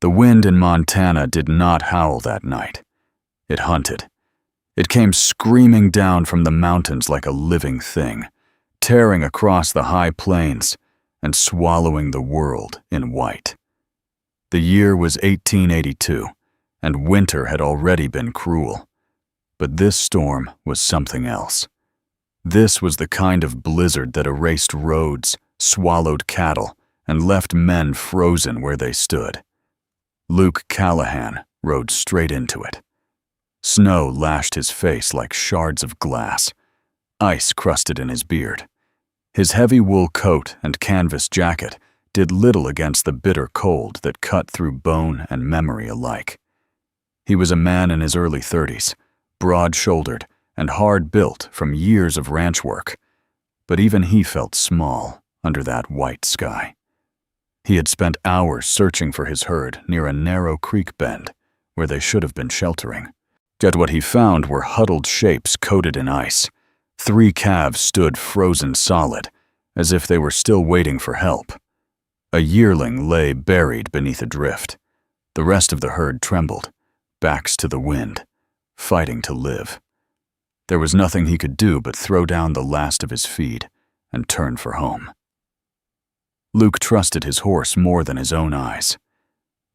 The wind in Montana did not howl that night. It hunted. It came screaming down from the mountains like a living thing, tearing across the high plains and swallowing the world in white. The year was 1882, and winter had already been cruel. But this storm was something else. This was the kind of blizzard that erased roads, swallowed cattle, and left men frozen where they stood. Luke Callahan rode straight into it. Snow lashed his face like shards of glass. Ice crusted in his beard. His heavy wool coat and canvas jacket did little against the bitter cold that cut through bone and memory alike. He was a man in his early 30s, broad-shouldered and hard-built from years of ranch work, but even he felt small under that white sky. He had spent hours searching for his herd near a narrow creek bend where they should have been sheltering. Yet what he found were huddled shapes coated in ice. 3 calves stood frozen solid, as if they were still waiting for help. A yearling lay buried beneath a drift. The rest of the herd trembled, backs to the wind, fighting to live. There was nothing he could do but throw down the last of his feed and turn for home. Luke trusted his horse more than his own eyes.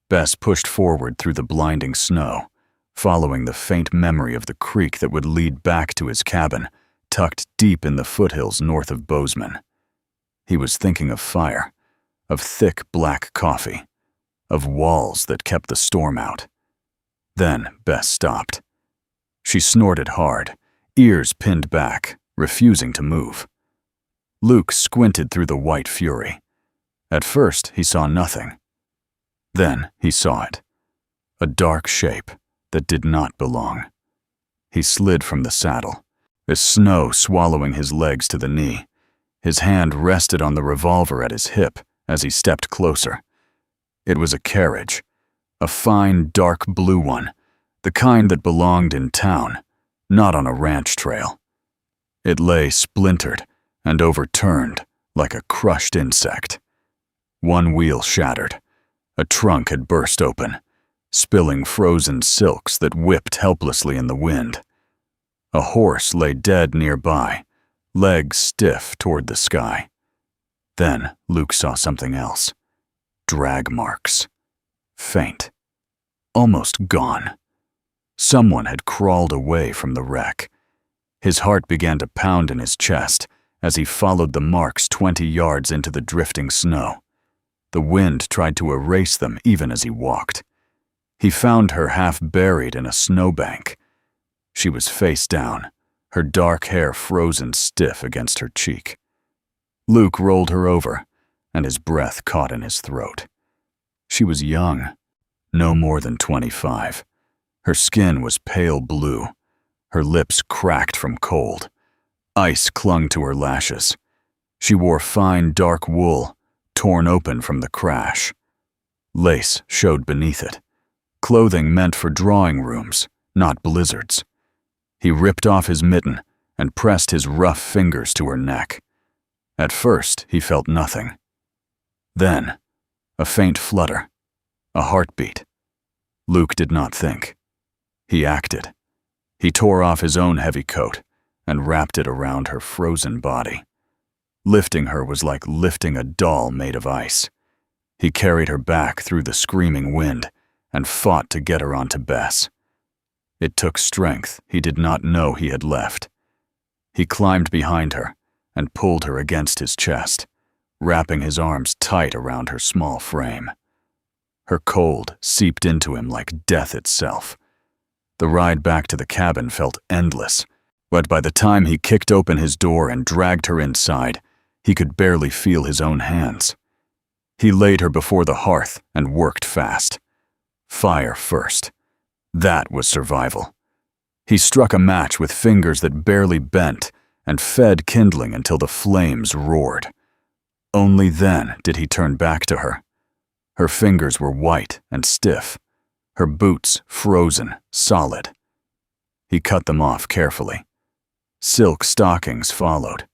Bess pushed forward through the blinding snow, following the faint memory of the creek that would lead back to his cabin, tucked deep in the foothills north of Bozeman. He was thinking of fire, of thick black coffee, of walls that kept the storm out. Then Bess stopped. She snorted hard, ears pinned back, refusing to move. Luke squinted through the white fury. At first, he saw nothing. Then he saw it, a dark shape that did not belong. He slid from the saddle, the snow swallowing his legs to the knee. His hand rested on the revolver at his hip as he stepped closer. It was a carriage, a fine dark blue one, the kind that belonged in town, not on a ranch trail. It lay splintered and overturned like a crushed insect. One wheel shattered. A trunk had burst open, spilling frozen silks that whipped helplessly in the wind. A horse lay dead nearby, legs stiff toward the sky. Then Luke saw something else. Drag marks. Faint. Almost gone. Someone had crawled away from the wreck. His heart began to pound in his chest as he followed the marks 20 yards into the drifting snow. The wind tried to erase them even as he walked. He found her half buried in a snowbank. She was face down, her dark hair frozen stiff against her cheek. Luke rolled her over, and his breath caught in his throat. She was young, no more than 25. Her skin was pale blue, her lips cracked from cold. Ice clung to her lashes. She wore fine dark wool, torn open from the crash. Lace showed beneath it. Clothing meant for drawing rooms, not blizzards. He ripped off his mitten and pressed his rough fingers to her neck. At first, he felt nothing. Then, a faint flutter, a heartbeat. Luke did not think. He acted. He tore off his own heavy coat and wrapped it around her frozen body. Lifting her was like lifting a doll made of ice. He carried her back through the screaming wind and fought to get her onto Bess. It took strength he did not know he had left. He climbed behind her and pulled her against his chest, wrapping his arms tight around her small frame. Her cold seeped into him like death itself. The ride back to the cabin felt endless, but by the time he kicked open his door and dragged her inside, he could barely feel his own hands. He laid her before the hearth and worked fast. Fire first. That was survival. He struck a match with fingers that barely bent and fed kindling until the flames roared. Only then did he turn back to her. Her fingers were white and stiff, her boots frozen, solid. He cut them off carefully. Silk stockings followed.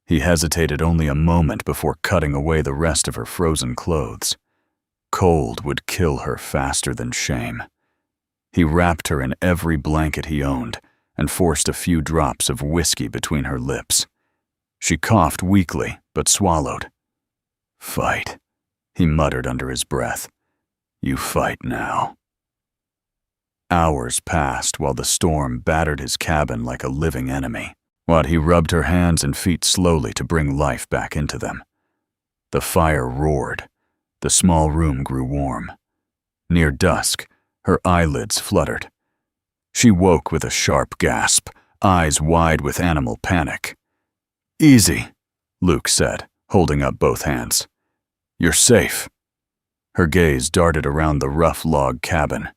He hesitated only a moment before cutting away the rest of her frozen clothes. cold would kill her faster than shame. He wrapped her in every blanket he owned and forced a few drops of whiskey between her lips. She coughed weakly, but swallowed. "Fight," he muttered under his breath. "You fight now." Hours passed while the storm battered his cabin like a living enemy, while he rubbed her hands and feet slowly to bring life back into them. The fire roared. The small room grew warm. Near dusk, her eyelids fluttered. She woke with a sharp gasp, eyes wide with animal panic. "Easy," Luke said, holding up both hands. "You're safe." Her gaze darted around the rough log cabin.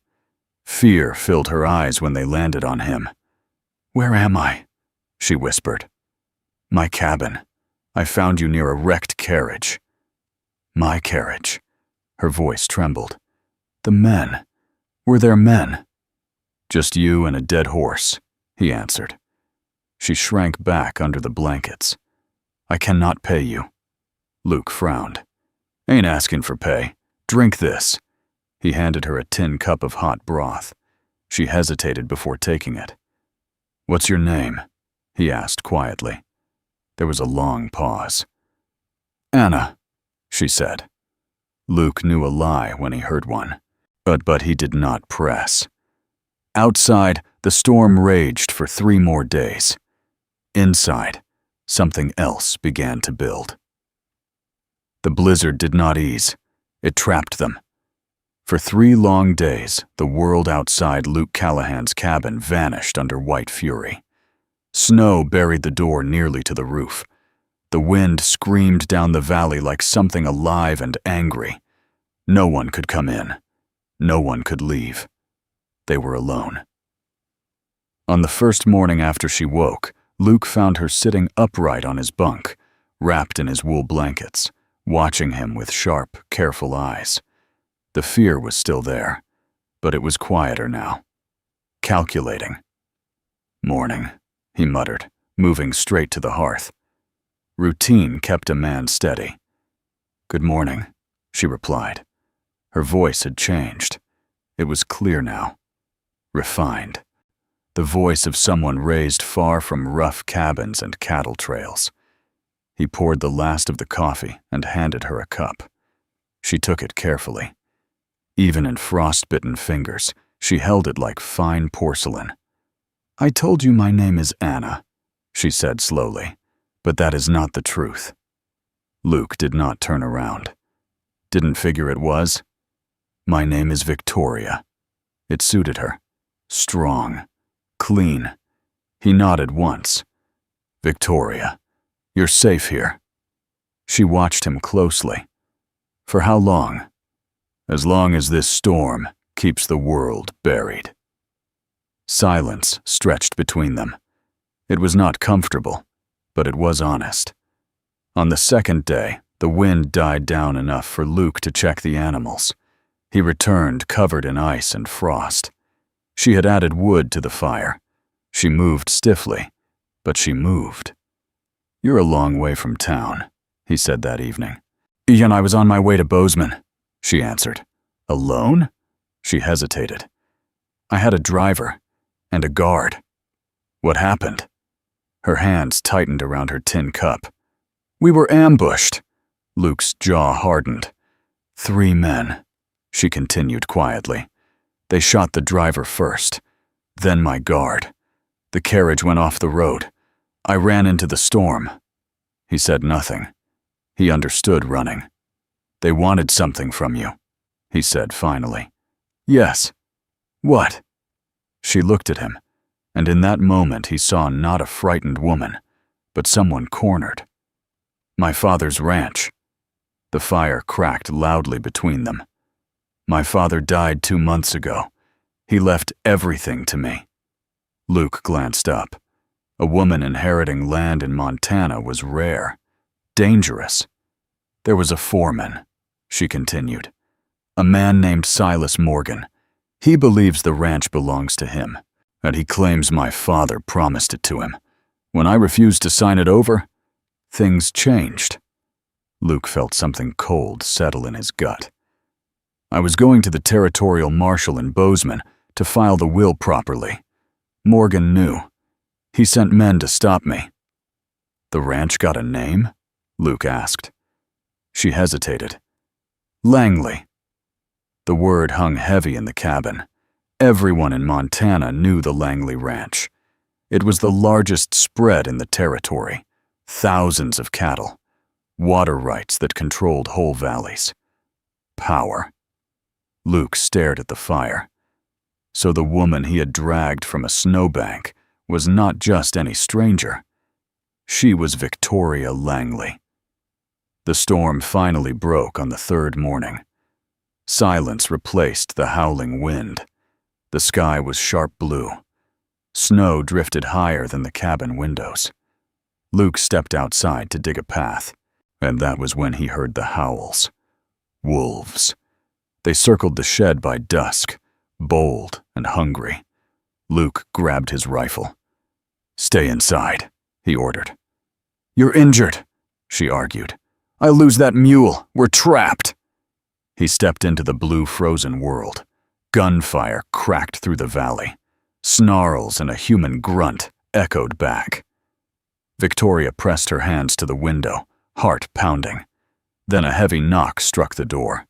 Fear filled her eyes when they landed on him. "Where am I?" she whispered. "My cabin. I found you near a wrecked carriage." "My carriage." Her voice trembled. "The men. Were there men?" "Just you and a dead horse," he answered. She shrank back under the blankets. "I cannot pay you." Luke frowned. "Ain't asking for pay. Drink this." He handed her a tin cup of hot broth. She hesitated before taking it. "What's your name?" he asked quietly. There was a long pause. "Anna," she said. Luke knew a lie when he heard one, but he did not press. Outside, the storm raged for 3 more days. Inside, something else began to build. The blizzard did not ease. It trapped them. For 3 long days, the world outside Luke Callahan's cabin vanished under white fury. Snow buried the door nearly to the roof. The wind screamed down the valley like something alive and angry. No one could come in. No one could leave. They were alone. On the first morning after she woke, Luke found her sitting upright on his bunk, wrapped in his wool blankets, watching him with sharp, careful eyes. The fear was still there, but it was quieter now. Calculating. "Morning," he muttered, moving straight to the hearth. Routine kept a man steady. "Good morning," she replied. Her voice had changed. It was clear now. Refined. The voice of someone raised far from rough cabins and cattle trails. He poured the last of the coffee and handed her a cup. She took it carefully. Even in frostbitten fingers, she held it like fine porcelain. "I told you my name is Anna," she said slowly, "but that is not the truth." Luke did not turn around. "Didn't figure it was?" "My name is Victoria." It suited her. Strong. Clean. He nodded once. "Victoria, you're safe here." She watched him closely. "For how long?" "As long as this storm keeps the world buried." Silence stretched between them. It was not comfortable, but it was honest. On the second day, the wind died down enough for Luke to check the animals. He returned covered in ice and frost. She had added wood to the fire. She moved stiffly, but she moved. "You're a long way from town," he said that evening. "And I was on my way to Bozeman," she answered. "Alone?" She hesitated. "I had a driver and a guard." "What happened?" Her hands tightened around her tin cup. "We were ambushed." Luke's jaw hardened. 3 men, she continued quietly. "They shot the driver first, then my guard. The carriage went off the road. I ran into the storm." He said nothing. He understood running. "They wanted something from you," he said finally. "Yes." "What?" She looked at him, and in that moment he saw not a frightened woman, but someone cornered. "My father's ranch." The fire cracked loudly between them. "My father died 2 months ago. He left everything to me." Luke glanced up. A woman inheriting land in Montana was rare, dangerous. "There was a foreman," she continued. "A man named Silas Morgan. He believes the ranch belongs to him, and he claims my father promised it to him. When I refused to sign it over, things changed." Luke felt something cold settle in his gut. I was going to the territorial marshal in Bozeman to file the will properly. Morgan knew. He sent men to stop me." "The ranch got a name?" Luke asked. She hesitated. "Langley." The word hung heavy in the cabin. Everyone in Montana knew the Langley Ranch. It was the largest spread in the territory. Thousands of cattle. Water rights that controlled whole valleys. Power. Luke stared at the fire. So the woman he had dragged from a snowbank was not just any stranger. She was Victoria Langley. The storm finally broke on the third morning. Silence replaced the howling wind. The sky was sharp blue. Snow drifted higher than the cabin windows. Luke stepped outside to dig a path, and that was when he heard the howls. Wolves. They circled the shed by dusk, bold and hungry. Luke grabbed his rifle. "Stay inside," he ordered. "You're injured," she argued. "I lose that mule. We're trapped." He stepped into the blue frozen world. Gunfire cracked through the valley. Snarls and a human grunt echoed back. Victoria pressed her hands to the window, heart pounding. Then a heavy knock struck the door.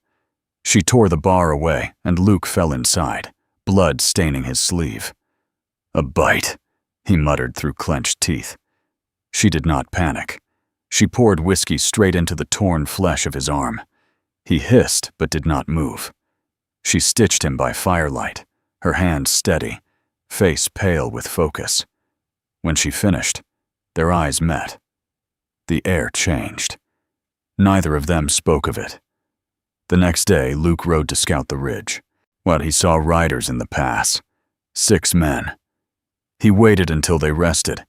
She tore the bar away, and Luke fell inside, blood staining his sleeve. "A bite," he muttered through clenched teeth. She did not panic. She poured whiskey straight into the torn flesh of his arm. He hissed but did not move. She stitched him by firelight, her hands steady, face pale with focus. When she finished, their eyes met. The air changed. Neither of them spoke of it. The next day, Luke rode to scout the ridge. Well, he saw riders in the pass. 6 men. He waited until they rested,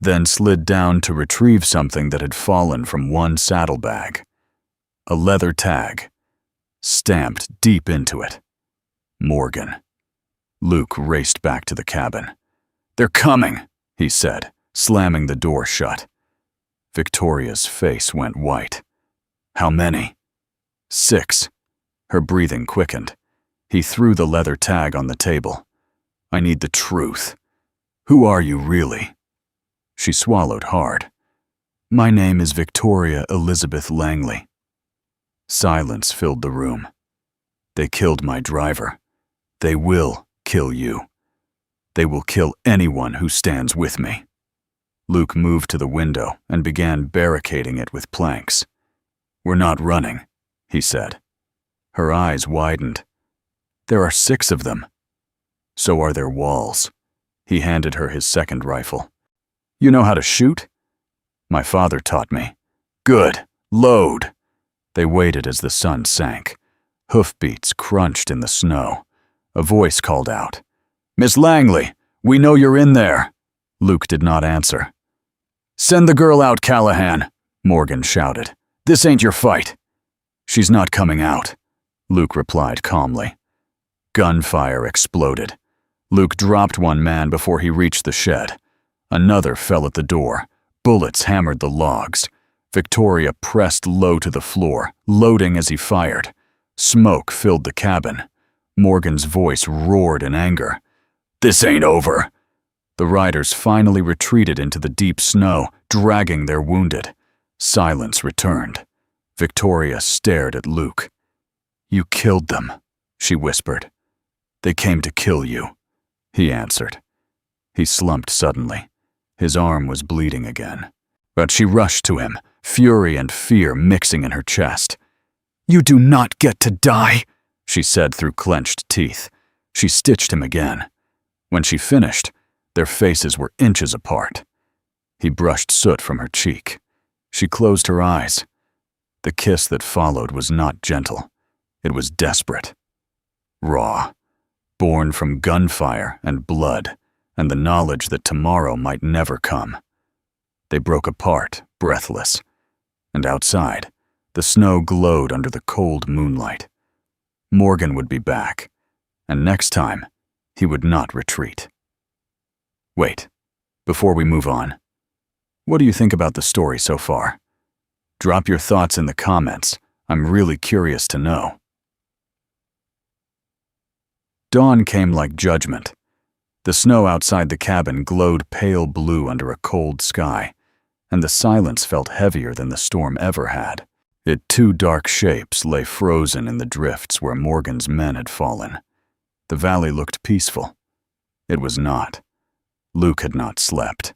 then slid down to retrieve something that had fallen from one saddlebag. A leather tag, stamped deep into it. Morgan. Luke raced back to the cabin. "They're coming," he said, slamming the door shut. Victoria's face went white. "How many?" 6. Her breathing quickened. He threw the leather tag on the table. "I need the truth. Who are you really?" She swallowed hard. "My name is Victoria Elizabeth Langley." Silence filled the room. "They killed my driver. They will kill you. They will kill anyone who stands with me." Luke moved to the window and began barricading it with planks. "We're not running," he said. Her eyes widened. "There are 6 of them." "So are their walls." He handed her his second rifle. "You know how to shoot?" "My father taught me." "Good. Load." They waited as the sun sank. Hoofbeats crunched in the snow. A voice called out, "Miss Langley, we know you're in there." Luke did not answer. "Send the girl out, Callahan," Morgan shouted. "This ain't your fight." "She's not coming out," Luke replied calmly. Gunfire exploded. Luke dropped one man before he reached the shed. Another fell at the door. Bullets hammered the logs. Victoria pressed low to the floor, loading as he fired. Smoke filled the cabin. Morgan's voice roared in anger. "This ain't over." The riders finally retreated into the deep snow, dragging their wounded. Silence returned. Victoria stared at Luke. "You killed them," she whispered. "They came to kill you," he answered. He slumped suddenly. His arm was bleeding again. But she rushed to him, fury and fear mixing in her chest. "You do not get to die," she said through clenched teeth. She stitched him again. When she finished, their faces were inches apart. He brushed soot from her cheek. She closed her eyes. The kiss that followed was not gentle. It was desperate. Raw. Born from gunfire and blood, and the knowledge that tomorrow might never come. They broke apart, breathless. And outside, the snow glowed under the cold moonlight. Morgan would be back, and next time, he would not retreat. Wait, before we move on, what do you think about the story so far? Drop your thoughts in the comments. I'm really curious to know. Dawn came like judgment. The snow outside the cabin glowed pale blue under a cold sky, and the silence felt heavier than the storm ever had. Two dark shapes lay frozen in the drifts where Morgan's men had fallen. The valley looked peaceful. It was not. Luke had not slept.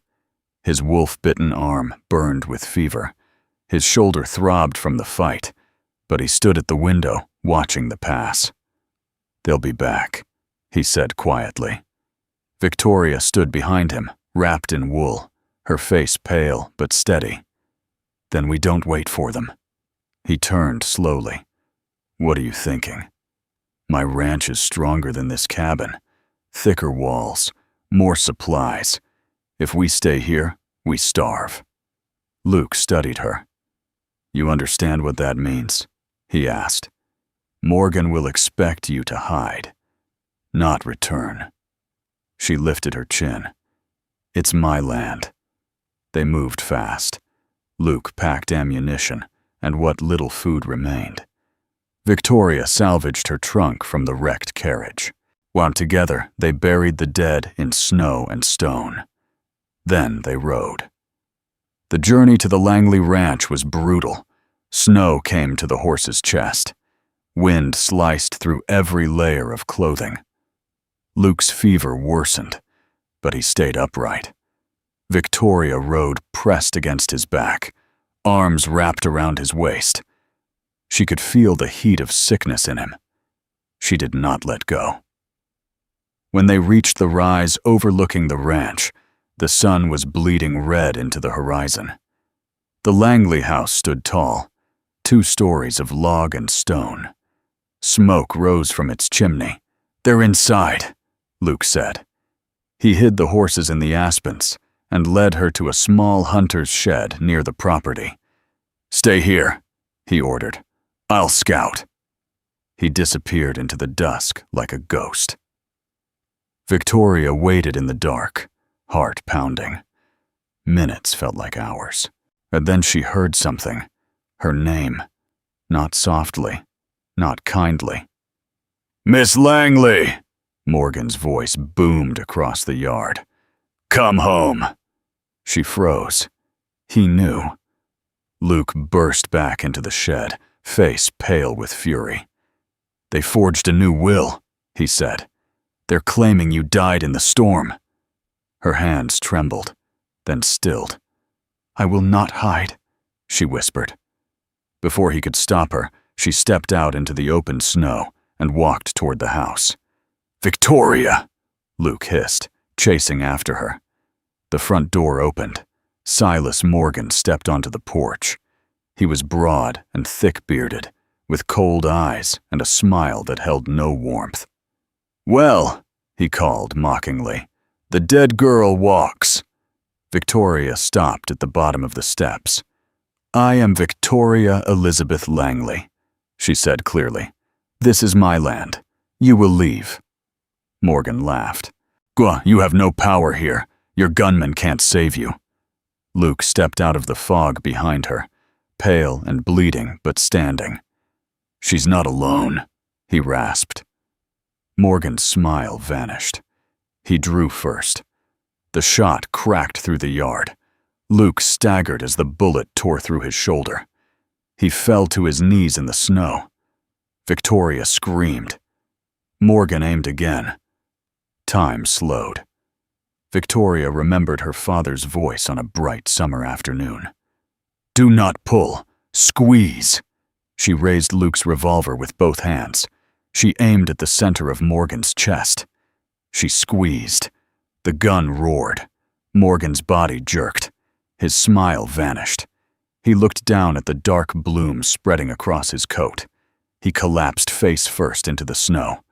His wolf-bitten arm burned with fever. His shoulder throbbed from the fight, but he stood at the window, watching the pass. "They'll be back," he said quietly. Victoria stood behind him, wrapped in wool, her face pale but steady. "Then we don't wait for them." He turned slowly. "What are you thinking? My ranch is stronger than this cabin. Thicker walls, more supplies. If we stay here, we starve." Luke studied her. "You understand what that means?" he asked. "Morgan will expect you to hide, not return." She lifted her chin. "It's my land." They moved fast. Luke packed ammunition and what little food remained. Victoria salvaged her trunk from the wrecked carriage, while together they buried the dead in snow and stone. Then they rode. The journey to the Langley ranch was brutal. Snow came to the horse's chest. Wind sliced through every layer of clothing. Luke's fever worsened, but he stayed upright. Victoria rode pressed against his back, arms wrapped around his waist. She could feel the heat of sickness in him. She did not let go. When they reached the rise overlooking the ranch, the sun was bleeding red into the horizon. The Langley house stood tall, 2 stories of log and stone. Smoke rose from its chimney. "They're inside," Luke said. He hid the horses in the aspens and led her to a small hunter's shed near the property. "Stay here," he ordered. "I'll scout." He disappeared into the dusk like a ghost. Victoria waited in the dark, heart pounding. Minutes felt like hours. And then she heard something. Her name. Not softly, not kindly. "Miss Langley!" Morgan's voice boomed across the yard. "Come home." She froze. He knew. Luke burst back into the shed, face pale with fury. "They forged a new will," he said. "They're claiming you died in the storm." Her hands trembled, then stilled. "I will not hide," she whispered. Before he could stop her, she stepped out into the open snow and walked toward the house. "Victoria!" Luke hissed, chasing after her. The front door opened. Silas Morgan stepped onto the porch. He was broad and thick-bearded, with cold eyes and a smile that held no warmth. "Well," he called mockingly, "the dead girl walks." Victoria stopped at the bottom of the steps. "I am Victoria Elizabeth Langley," she said clearly. "This is my land. You will leave." Morgan laughed. "Gah, you have no power here. Your gunmen can't save you." Luke stepped out of the fog behind her, pale and bleeding but standing. "She's not alone," he rasped. Morgan's smile vanished. He drew first. The shot cracked through the yard. Luke staggered as the bullet tore through his shoulder. He fell to his knees in the snow. Victoria screamed. Morgan aimed again. Time slowed. Victoria remembered her father's voice on a bright summer afternoon. "Do not pull. Squeeze." She raised Luke's revolver with both hands. She aimed at the center of Morgan's chest. She squeezed. The gun roared. Morgan's body jerked. His smile vanished. He looked down at the dark bloom spreading across his coat. He collapsed face first into the snow.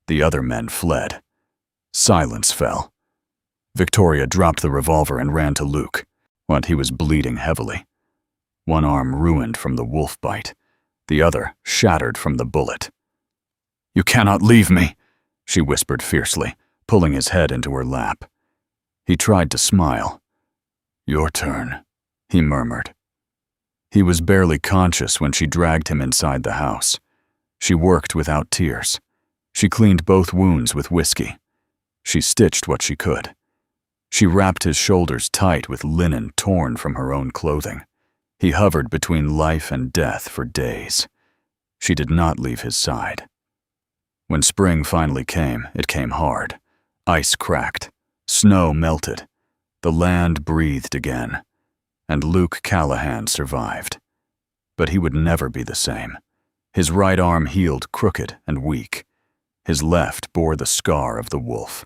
The other men fled. Silence fell. Victoria dropped the revolver and ran to Luke, but he was bleeding heavily. One arm ruined from the wolf bite, the other shattered from the bullet. "You cannot leave me," she whispered fiercely, pulling his head into her lap. He tried to smile. "Your turn," he murmured. He was barely conscious when she dragged him inside the house. She worked without tears. She cleaned both wounds with whiskey. She stitched what she could. She wrapped his shoulders tight with linen torn from her own clothing. He hovered between life and death for days. She did not leave his side. When spring finally came, it came hard. Ice cracked. Snow melted. The land breathed again. And Luke Callahan survived. But he would never be the same. His right arm healed crooked and weak. His left bore the scar of the wolf.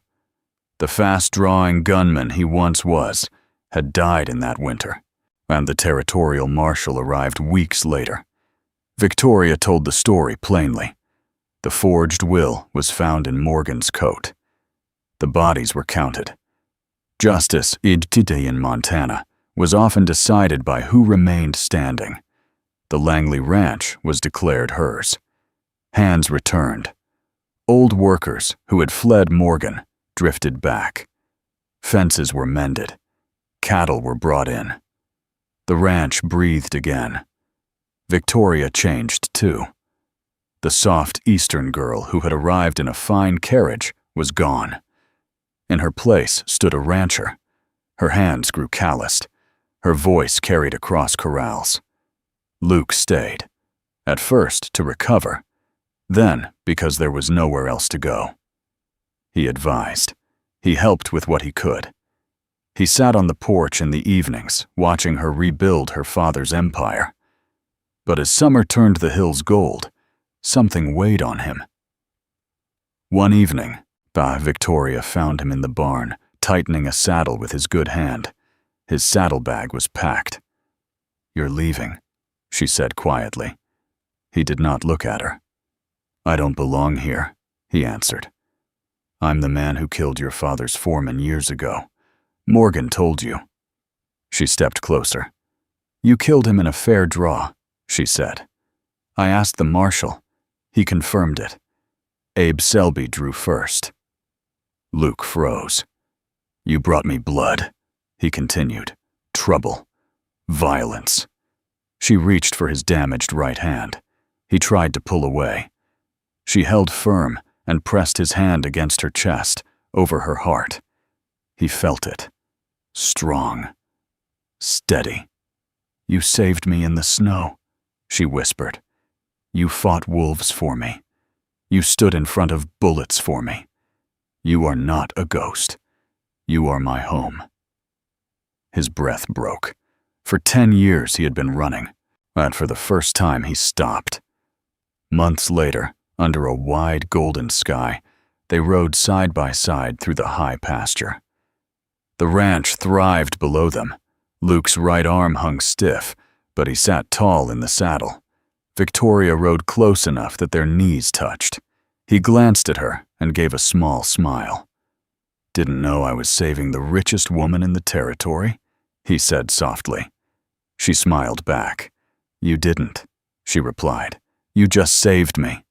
The fast-drawing gunman he once was had died in that winter, and the territorial marshal arrived weeks later. Victoria told the story plainly. The forged will was found in Morgan's coat. The bodies were counted. Justice in Montana was often decided by who remained standing. The Langley Ranch was declared hers. Hands returned. Old workers who had fled Morgan drifted back. Fences were mended. Cattle were brought in. The ranch breathed again. Victoria changed too. The soft Eastern girl who had arrived in a fine carriage was gone. In her place stood a rancher. Her hands grew calloused. Her voice carried across corrals. Luke stayed, at first to recover, then because there was nowhere else to go. He advised. He helped with what he could. He sat on the porch in the evenings, watching her rebuild her father's empire. But as summer turned the hills gold, something weighed on him. One evening, Victoria found him in the barn, tightening a saddle with his good hand. His saddlebag was packed. "You're leaving," she said quietly. He did not look at her. "I don't belong here," he answered. "I'm the man who killed your father's foreman years ago. Morgan told you." She stepped closer. "You killed him in a fair draw," she said. "I asked the marshal. He confirmed it. Abe Selby drew first." Luke froze. "You brought me blood," he continued. "Trouble. Violence." She reached for his damaged right hand. He tried to pull away. She held firm and pressed his hand against her chest, over her heart. He felt it. Strong. Steady. "You saved me in the snow," she whispered. "You fought wolves for me. You stood in front of bullets for me. You are not a ghost. You are my home." His breath broke. For 10 years he had been running, and for the first time he stopped. Months later, under a wide golden sky, they rode side by side through the high pasture. The ranch thrived below them. Luke's right arm hung stiff, but he sat tall in the saddle. Victoria rode close enough that their knees touched. He glanced at her and gave a small smile. "Didn't know I was saving the richest woman in the territory?" he said softly. She smiled back. "You didn't," she replied. "You just saved me."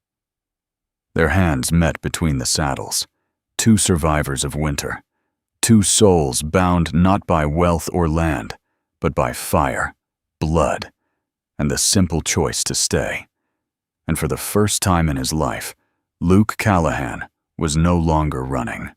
Their hands met between the saddles. Two survivors of winter. Two souls bound not by wealth or land, but by fire, blood, and the simple choice to stay. And for the first time in his life, Luke Callahan was no longer running.